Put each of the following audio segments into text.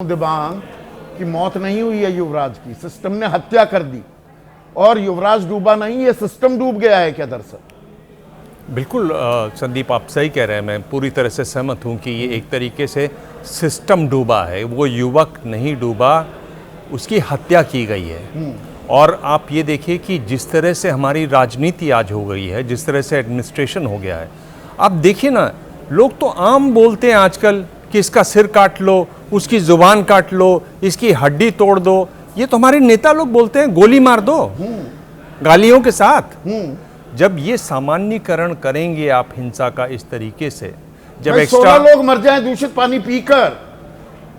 दिबांग की मौत नहीं हुई है युवराज की, सिस्टम ने हत्या कर दी और युवराज डूबा नहीं, ये सिस्टम डूब गया है क्या दरअसल? बिल्कुल संदीप, आप सही कह रहे हैं। मैं पूरी तरह से सहमत हूं कि ये एक तरीके से सिस्टम डूबा है, वो युवक नहीं डूबा, उसकी हत्या की गई है। और आप ये देखिए कि जिस तरह से हमारी राजनीति आज हो गई है, जिस तरह से एडमिनिस्ट्रेशन हो गया है, आप देखिए ना, लोग तो आम बोलते हैं आजकल कि इसका सिर काट लो, उसकी जुबान काट लो, इसकी हड्डी तोड़ दो। ये तो हमारे नेता लोग बोलते हैं, गोली मार दो गालियों के साथ। जब ये सामान्यकरण करेंगे आप हिंसा का इस तरीके से, जब एक्स्ट्रा 16 लोग मर जाएं दूषित पानी पीकर,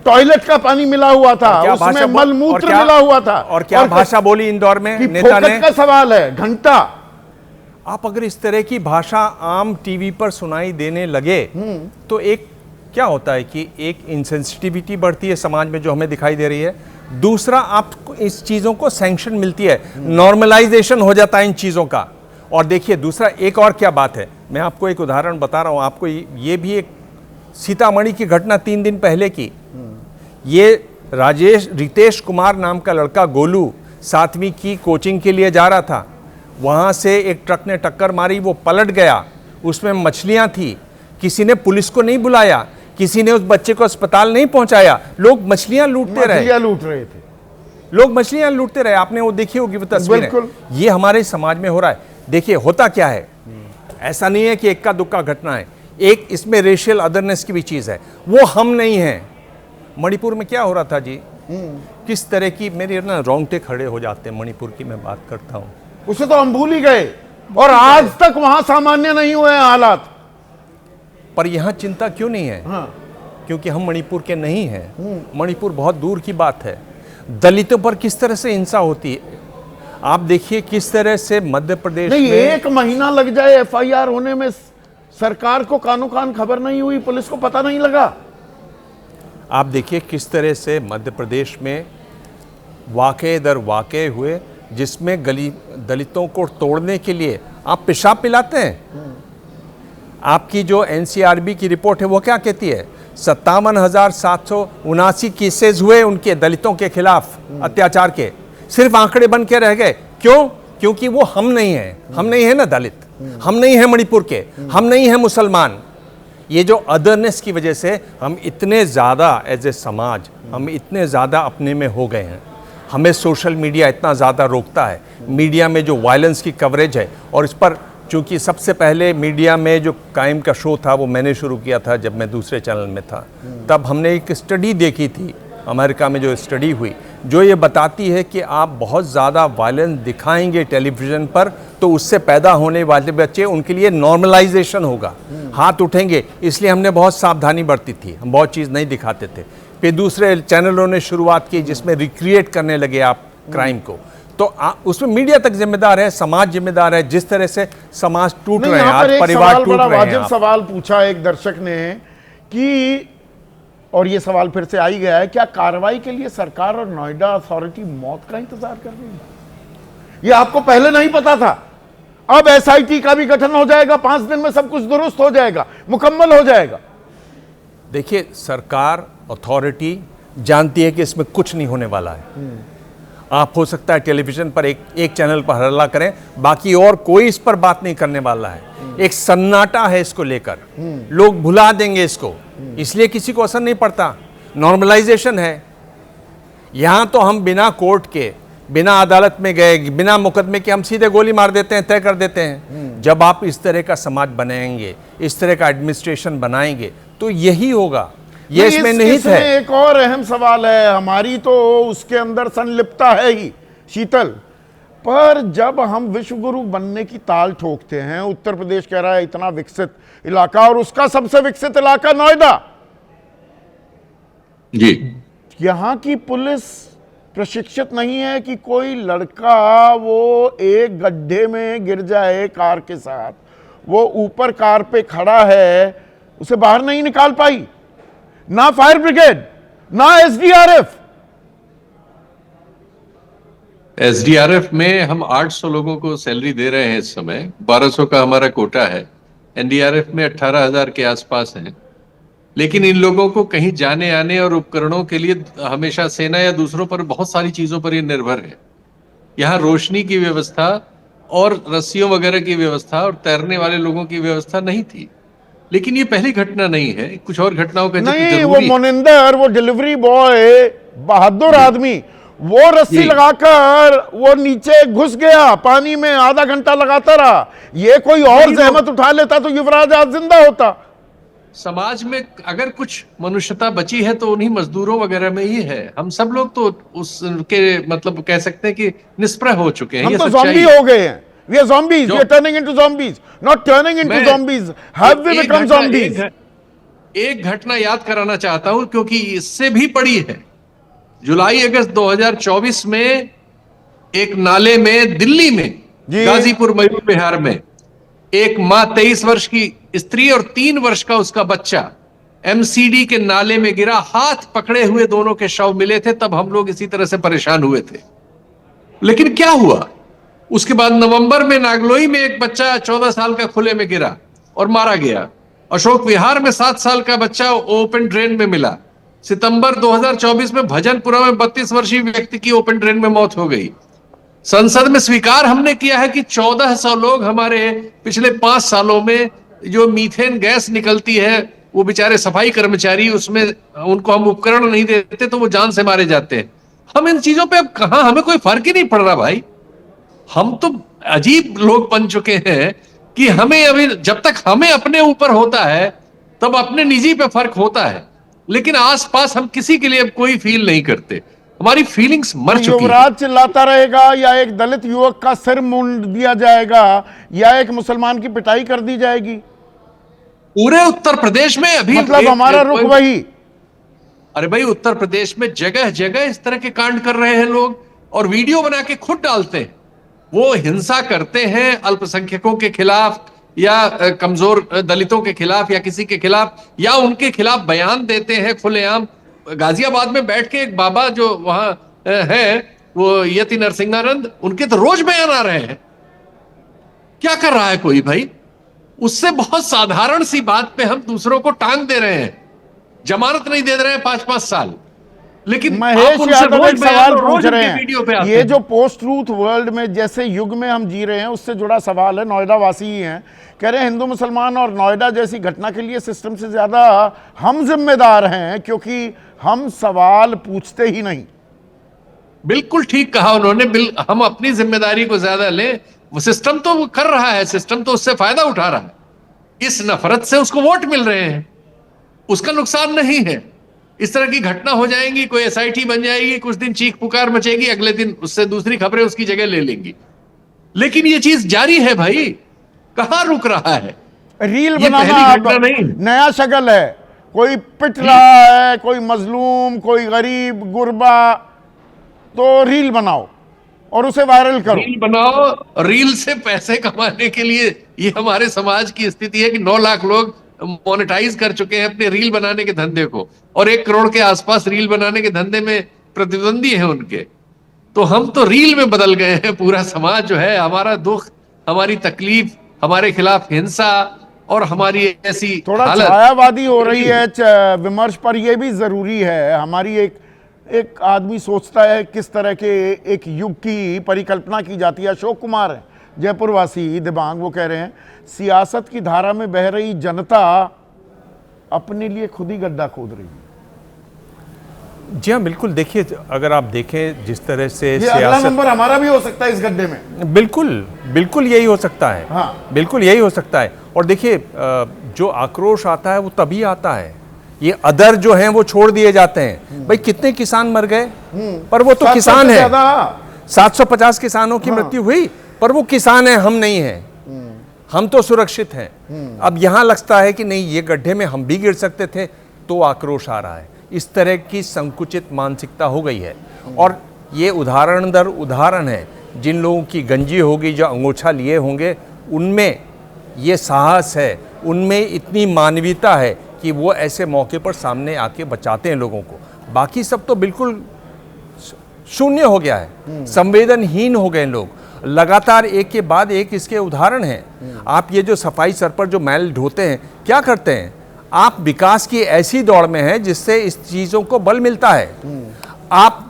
टॉयलेट का पानी मिला हुआ था, उसमें मलमूत्र मिला हुआ था, और क्या भाषा बोली इंदौर में नेता ने? का सवाल है, घंटा। आप अगर इस तरह की भाषा आम टीवी पर सुनाई देने लगे तो एक क्या होता है कि एक इनसेंसिटिविटी बढ़ती है समाज में, जो हमें दिखाई दे रही है। दूसरा, आप इस चीज़ों को सैंक्शन मिलती है, नॉर्मलाइजेशन हो जाता है इन चीज़ों का। और देखिए दूसरा, एक और क्या बात है, मैं आपको एक उदाहरण बता रहा हूँ आपको। ये भी एक सीतामढ़ी की घटना 3 दिन पहले की। ये रितेश कुमार नाम का लड़का गोलू 7वीं की कोचिंग के लिए जा रहा था, वहाँ से एक ट्रक ने टक्कर मारी, वो पलट गया, उसमें मछलियाँ थी, किसी ने पुलिस को नहीं बुलाया, किसी ने उस बच्चे को अस्पताल नहीं पहुंचाया, लोग मछलियां लूटते रहे। लूट रहे थे लोग, मछलियां लूटते रहे। आपने वो देखी होगी वो तस्वीरें। ये हमारे समाज में हो रहा है। देखिए होता क्या है, ऐसा नहीं है कि इक्का दुक्का घटना है, एक इसमें रेशियल अदरनेस की भी चीज है, वो हम नहीं है। मणिपुर में क्या हो रहा था जी, किस तरह की, मेरे ना रोंगटे खड़े हो जाते हैं मणिपुर की मैं बात करता हूं। उसे तो हम भूल ही गए और आज तक वहां सामान्य नहीं हुए हैं हालात। पर यहां चिंता क्यों नहीं है? हाँ। क्योंकि हम मणिपुर के नहीं हैं। मणिपुर बहुत दूर की बात है। दलितों पर किस तरह से हिंसा होती है, आप देखिए किस तरह से मध्य प्रदेश में 1 महीना लग जाए एफआईआर होने में, सरकार को कानो कान खबर नहीं हुई, पुलिस को पता नहीं लगा। आप देखिए किस तरह से मध्य प्रदेश में वाक़े दर वाक़े हुए, जिसमें दलितों को तोड़ने के लिए आप पेशाब पिलाते हैं। आपकी जो एनसीआरबी की रिपोर्ट है वो क्या कहती है? 57,779 केसेस हुए उनके, दलितों के खिलाफ अत्याचार के, सिर्फ आंकड़े बन के रह गए। क्यों? क्योंकि वो हम नहीं हैं। हम नहीं है ना दलित, हम नहीं है मणिपुर के, हम नहीं है मुसलमान। ये जो अदरनेस की वजह से हम इतने ज़्यादा एज ए समाज, हम इतने ज़्यादा अपने में हो गए हैं। हमें सोशल मीडिया इतना ज़्यादा रोकता है। मीडिया में जो वायलेंस की कवरेज है, और इस पर चूँकि सबसे पहले मीडिया में जो कायम का शो था वो मैंने शुरू किया था जब मैं दूसरे चैनल में था, तब हमने एक स्टडी देखी थी अमेरिका में, जो स्टडी हुई, जो ये बताती है कि आप बहुत ज़्यादा वायलेंस दिखाएंगे टेलीविज़न पर तो उससे पैदा होने वाले बच्चे, उनके लिए नॉर्मलाइजेशन होगा, हाथ उठेंगे। इसलिए हमने बहुत सावधानी बरती थी, हम बहुत चीज़ नहीं दिखाते थे। फिर दूसरे चैनलों ने शुरुआत की जिसमें रिक्रिएट करने लगे आप क्राइम को, तो उसमें मीडिया तक जिम्मेदार है, समाज जिम्मेदार है। जिस तरह से समाज टूट रहे हैं आज, परिवार टूट रहे हैं। वाजिब सवाल पूछा एक दर्शक ने कि, और ये सवाल फिर से आ ही गया है, क्या कार्रवाई के लिए सरकार और नोएडा अथॉरिटी मौत का इंतजार कर रही है? ये आपको पहले नहीं पता था, अब एसआईटी का भी गठन हो जाएगा, 5 दिन में सब कुछ दुरुस्त हो जाएगा, मुकम्मल हो जाएगा। देखिए, सरकार अथॉरिटी जानती है कि इसमें कुछ नहीं होने वाला है। आप हो सकता है टेलीविजन पर एक चैनल पर हल्ला करें, बाकी और कोई इस पर बात नहीं करने वाला है। एक सन्नाटा है इसको लेकर, लोग भुला देंगे इसको, इसलिए किसी को असर नहीं पड़ता। नॉर्मलाइजेशन है। यहां तो हम बिना कोर्ट के, बिना अदालत में गए, बिना मुकदमे के हम सीधे गोली मार देते हैं, तय कर देते हैं। जब आप इस तरह का समाज बनाएंगे, इस तरह का एडमिनिस्ट्रेशन बनाएंगे, तो यही होगा। ये इसमें निहित है। एक और अहम सवाल है, हमारी तो उसके अंदर संलिप्तता है ही शीतल, पर जब हम विश्व गुरु बनने की ताल ठोकते हैं, उत्तर प्रदेश कह रहा है इतना विकसित इलाका, और उसका सबसे विकसित इलाका नोएडा जी, यहां की पुलिस प्रशिक्षित नहीं है कि कोई लड़का वो एक गड्ढे में गिर जाए कार के साथ, वो ऊपर कार पे खड़ा है, उसे बाहर नहीं निकाल पाई, ना फायर ब्रिगेड, ना एसडीआरएफ। एसडीआरएफ में हम 800 लोगों को सैलरी दे रहे हैं इस समय, 1200 का हमारा कोटा है। एनडीआरएफ में 18,000 के आसपास हैं। लेकिन इन लोगों को कहीं जाने आने और उपकरणों के लिए हमेशा सेना या दूसरों पर बहुत सारी चीजों पर ये निर्भर है। यहाँ रोशनी की व्यवस्था और रस्सियों वगैरह की व्यवस्था और तैरने वाले लोगों की व्यवस्था नहीं थी। लेकिन ये पहली घटना नहीं है, कुछ और घटनाओं का जिक्र नहीं, वो जरूरी है। मोनिंदर, वो डिलीवरी बॉय, बहादुर आदमी, वो रस्सी जी। लगाकर वो नीचे घुस गया, पानी में आधा घंटा लगाता रहा। ये कोई और नहीं, जहमत उठा लेता तो युवराज आज जिंदा होता। समाज में अगर कुछ मनुष्यता बची है तो उन्हीं मजदूरों वगैरह में ही है। हम सब लोग तो उसके मतलब कह सकते हैं कि निष्प्रह हो चुके हैं। हम ये तो सच्चाई ज़ॉम्बी है। हो गए हैं। We are zombies. जो- We are turning into zombies. Not turning into मैं- zombies. Have we एक become घटना- zombies? एक घटना याद कराना चाहता हूं क्योंकि इससे भी बड़ी है। जुलाई अगस्त 2024 में एक नाले में दिल्ली में जी। गाजीपुर मयूर बिहार में एक मां 23 वर्ष की स्त्री और 3 वर्ष का उसका बच्चा एमसीडी के नाले में गिरा। हाथ पकड़े हुए दोनों के शव मिले थे। तब हम लोग इसी तरह से परेशान हुए थे। लेकिन क्या हुआ उसके बाद? नवंबर में नागलोई में एक बच्चा 14 साल का खुले में गिरा और मारा गया। अशोक विहार में 7 साल का बच्चा ओपन ड्रेन में मिला। सितंबर 2024 में भजनपुरा में 32 वर्षीय व्यक्ति की ओपन ड्रेन में मौत हो गई। संसद में स्वीकार हमने किया है कि 1400 लोग हमारे पिछले 5 सालों में जो मीथेन गैस निकलती है, वो बेचारे सफाई कर्मचारी, उसमें उनको हम उपकरण नहीं देते तो वो जान से मारे जाते हैं। हम इन चीजों पे अब कहां, हमें कोई फर्क ही नहीं पड़ रहा भाई। हम तो अजीब लोग बन चुके हैं कि हमें अभी, जब तक हमें अपने ऊपर होता है तब अपने निजी पे फर्क होता है, लेकिन आसपास हम किसी के लिए अब कोई फील नहीं करते। हमारी फीलिंग्स मर चुकी है। युवराज चिल्लाता रहेगा या एक दलित युवक का सिर मुंड दिया जाएगा या एक मुसलमान की पिटाई कर दी जाएगी? पूरे उत्तर प्रदेश में अभी मतलब हमारा रुख वही। अरे भाई, उत्तर प्रदेश में जगह जगह इस तरह के कांड कर रहे हैं लोग और वीडियो बना के खुद डालते हैं। वो हिंसा करते हैं अल्पसंख्यकों के खिलाफ या कमजोर दलितों के खिलाफ या किसी के खिलाफ, या उनके खिलाफ बयान देते हैं खुलेआम। गाजियाबाद में बैठ के एक बाबा जो वहां है, वो यति नरसिंहानंद, उनके तो रोज बयान आ रहे हैं। क्या कर रहा है कोई भाई? उससे बहुत साधारण सी बात पे हम दूसरों को टांग दे रहे हैं, जमानत नहीं दे रहे हैं 5-5 साल। लेकिन महेश यादव एक सवाल पूछ रहे वीडियो पे हैं, आते ये हैं। जो पोस्ट ट्रूथ वर्ल्ड में जैसे युग में हम जी रहे हैं उससे जुड़ा सवाल है। नोएडा वासी ही हैं, कह रहे हैं हिंदू मुसलमान और नोएडा जैसी घटना के लिए सिस्टम से ज्यादा हम जिम्मेदार हैं क्योंकि हम सवाल पूछते ही नहीं। बिल्कुल ठीक कहा उन्होंने। हम अपनी जिम्मेदारी को ज्यादा लें। वो सिस्टम तो वो कर रहा है, सिस्टम तो उससे फायदा उठा रहा है। इस नफरत से उसको वोट मिल रहे हैं, उसका नुकसान नहीं है। इस तरह की घटना हो जाएंगी, कोई एसआईटी बन जाएगी, कुछ दिन चीख पुकार मचेगी, अगले दिन उससे दूसरी खबरें उसकी जगह ले लेंगी। लेकिन ये चीज जारी है भाई, कहां रुक रहा है? रील ये बनाना पहली अब घटना नहीं। नया शक्ल है। कोई पिट रहा है, कोई मजलूम, कोई गरीब गुरबा, तो रील बनाओ और उसे वायरल करो। रील बनाओ। रील से पैसे कमाने के लिए ये हमारे समाज की स्थिति है कि 9 लाख लोग मोनेटाइज कर चुके हैं अपने रील बनाने के धंधे को, और 1 करोड़ के आसपास रील बनाने के धंधे में प्रतिद्वंदी है उनके। तो हम तो रील में बदल गए हैं। पूरा समाज जो है, हमारा दुख, हमारी तकलीफ, हमारे खिलाफ हिंसा और हमारी ऐसी थोड़ा हालत। छायावादी हो रही है विमर्श पर, यह भी जरूरी है। हमारी एक आदमी सोचता है किस तरह के एक युग की परिकल्पना की जाती है। अशोक कुमार है, जयपुर वासी, दिबांग, वो कह रहे हैं सियासत की धारा में बह रही जनता अपने लिए खुद ही गड्ढा खोद रही है। जी हाँ, बिल्कुल। देखिए, अगर आप देखें जिस तरह से ये अगला नंबर हमारा भी हो सकता है इस गड्ढे में। बिल्कुल बिल्कुल यही हो सकता है। हाँ। बिल्कुल यही हो सकता है। और देखिए, जो आक्रोश आता है वो तभी आता है, ये अदर जो हैं वो छोड़ दिए जाते हैं। भाई कितने किसान मर गए, पर वो तो किसान है। 750 किसानों की मृत्यु हुई, पर वो किसान है, हम नहीं हैं। हम तो सुरक्षित हैं। अब यहां लगता है कि नहीं, ये गड्ढे में हम भी गिर सकते थे, तो आक्रोश आ रहा है। इस तरह की संकुचित मानसिकता हो गई है। और ये उदाहरण दर उदाहरण है। जिन लोगों की गंजी होगी, जो अंगोछा लिए होंगे, उनमें ये साहस है, उनमें इतनी मानवीयता है कि वो ऐसे मौके पर सामने आके बचाते हैं लोगों को। बाकी सब तो बिल्कुल शून्य हो गया है, संवेदनहीन हो गए लोग। लगातार एक के बाद एक इसके उदाहरण हैं। आप ये जो सफाई सर पर जो मैल ढोते हैं, क्या करते हैं? आप विकास की ऐसी दौड़ में हैं जिससे इस चीजों को बल मिलता है। आप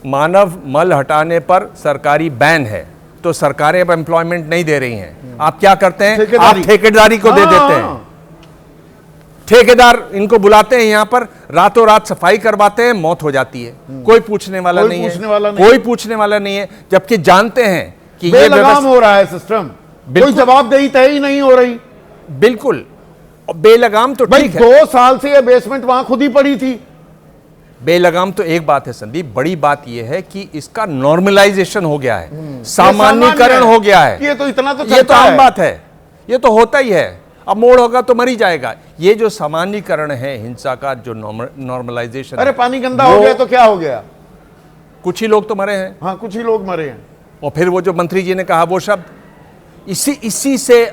मानव मल हटाने पर सरकारी बैन है तो सरकारें अब एम्प्लॉयमेंट नहीं दे रही हैं। आप क्या करते हैं? आप ठेकेदारी को दे देते हैं। ठेकेदार इनको बुलाते हैं यहां पर, रातों रात सफाई करवाते हैं, मौत हो जाती है, कोई पूछने वाला नहीं है, कोई पूछने वाला नहीं है, जबकि जानते हैं कि ये बेलगाम हो रहा है सिस्टम, कोई जवाबदेही तय ही नहीं हो रही। बिल्कुल बेलगाम तो ठीक है। 2 साल से ये बेसमेंट वहां खुद ही पड़ी थी। बेलगाम तो एक बात है संदीप, बड़ी बात यह है कि इसका नॉर्मलाइजेशन हो गया है, सामान्यीकरण हो गया है। ये तो इतना तो ये तो आम बात है, ये तो होता ही है। अब मोड़ होगा तो मर ही जाएगा। ये जो सामान्यीकरण है हिंसा का, जो नॉर्मलाइजेशन, अरे पानी गंदा हो गया तो क्या हो गया? कुछ ही लोग तो मरे हैं। हाँ, कुछ ही लोग मरे हैं। और फिर वो जो मंत्री जी ने कहा वो शब्द, इसी से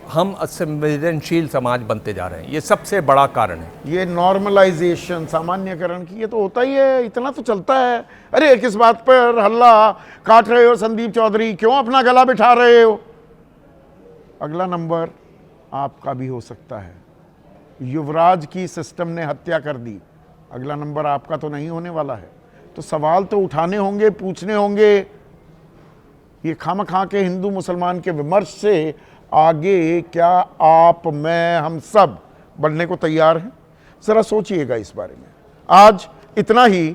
हम असंवेदनशील समाज बनते जा रहे हैं। ये सबसे बड़ा कारण है। ये नॉर्मलाइजेशन, सामान्यकरण की, ये तो होता ही है, इतना तो चलता है। अरे किस बात पर हल्ला काट रहे हो संदीप चौधरी? क्यों अपना गला बिठा रहे हो? अगला नंबर आपका भी हो सकता है। युवराज की सिस्टम ने हत्या कर दी। अगला नंबर आपका तो नहीं होने वाला है। तो सवाल तो उठाने होंगे, पूछने होंगे। ये खामखा के हिंदू मुसलमान के विमर्श से आगे क्या आप, मैं, हम सब बढ़ने को तैयार हैं? जरा सोचिएगा इस बारे में। आज इतना ही।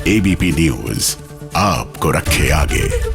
एबीपी न्यूज आपको रखे आगे।